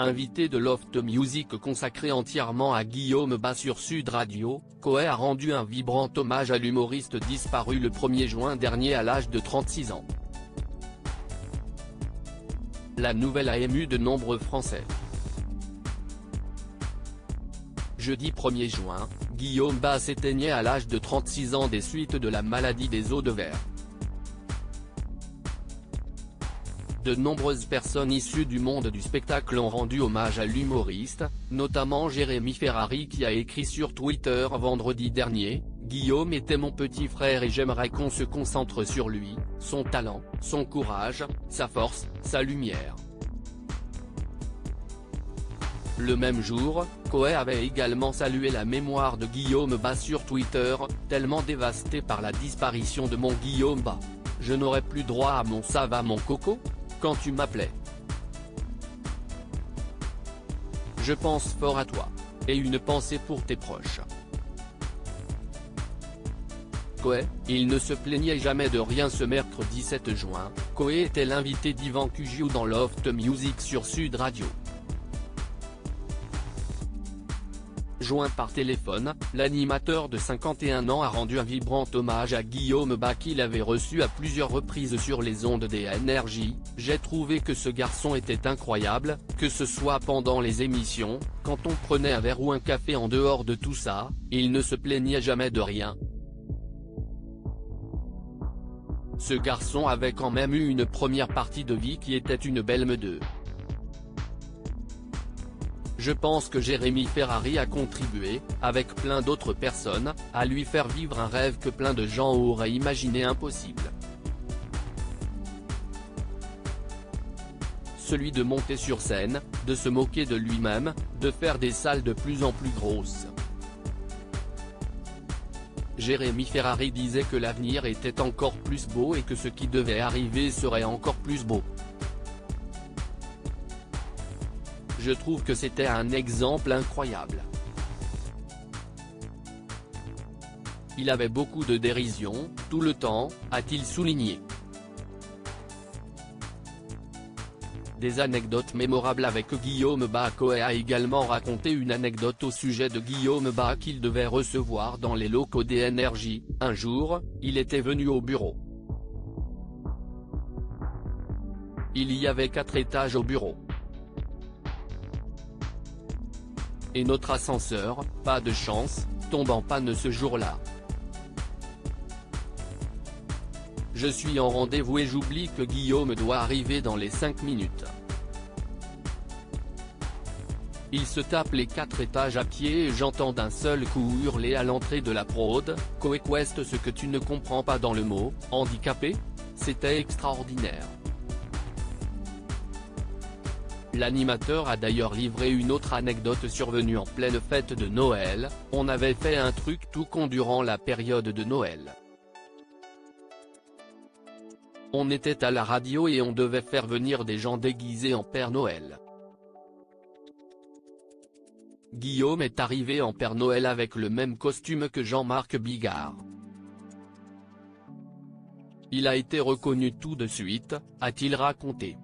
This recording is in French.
Invité de Loft Music consacré entièrement à Guillaume Bas sur Sud Radio, Koé a rendu un vibrant hommage à l'humoriste disparu le 1er juin dernier à l'âge de 36 ans. La nouvelle a ému de nombreux Français. Jeudi 1er juin, Guillaume Bas s'éteignait à l'âge de 36 ans des suites de la maladie des os de verre. De nombreuses personnes issues du monde du spectacle ont rendu hommage à l'humoriste, notamment Jérémy Ferrari qui a écrit sur Twitter vendredi dernier: « Guillaume était mon petit frère et j'aimerais qu'on se concentre sur lui, son talent, son courage, sa force, sa lumière. » Le même jour, Koé avait également salué la mémoire de Guillaume Bas sur Twitter, tellement dévasté par la disparition de mon Guillaume Bas. « Je n'aurais plus droit à mon ça va mon coco ? Quand tu m'appelais. Je pense fort à toi. Et une pensée pour tes proches. » Koé, il ne se plaignait jamais de rien. Ce mercredi 7 juin, Koé était l'invité d'Yvan Cugiu dans Loft Music sur Sud Radio. Joint par téléphone, l'animateur de 51 ans a rendu un vibrant hommage à Guillaume Bas qu'il avait reçu à plusieurs reprises sur les ondes des NRJ. « J'ai trouvé que ce garçon était incroyable, que ce soit pendant les émissions, quand on prenait un verre ou un café, en dehors de tout ça, il ne se plaignait jamais de rien. Ce garçon avait quand même eu une première partie de vie qui était une belle meute. Je pense que Jérémy Ferrari a contribué, avec plein d'autres personnes, à lui faire vivre un rêve que plein de gens auraient imaginé impossible. Celui de monter sur scène, de se moquer de lui-même, de faire des salles de plus en plus grosses. » Jérémy Ferrari disait que l'avenir était encore plus beau et que ce qui devait arriver serait encore plus beau. Je trouve que c'était un exemple incroyable. Il avait beaucoup de dérision, tout le temps, a-t-il souligné. Des anecdotes mémorables avec Guillaume Bas. Koé a également raconté une anecdote au sujet de Guillaume Bas qu'il devait recevoir dans les locaux des NRJ. Un jour, il était venu au bureau. Il y avait 4 étages au bureau. Et notre ascenseur, pas de chance, tombe en panne ce jour-là. Je suis en rendez-vous et j'oublie que Guillaume doit arriver dans les 5 minutes. Il se tape les 4 étages à pied et j'entends d'un seul coup hurler à l'entrée de la prod: « Koé Quest, ce que tu ne comprends pas dans le mot « handicapé », c'était extraordinaire. » L'animateur a d'ailleurs livré une autre anecdote survenue en pleine fête de Noël: « On avait fait un truc tout con durant la période de Noël. On était à la radio et on devait faire venir des gens déguisés en Père Noël. Guillaume est arrivé en Père Noël avec le même costume que Jean-Marc Bigard. Il a été reconnu tout de suite, a-t-il raconté.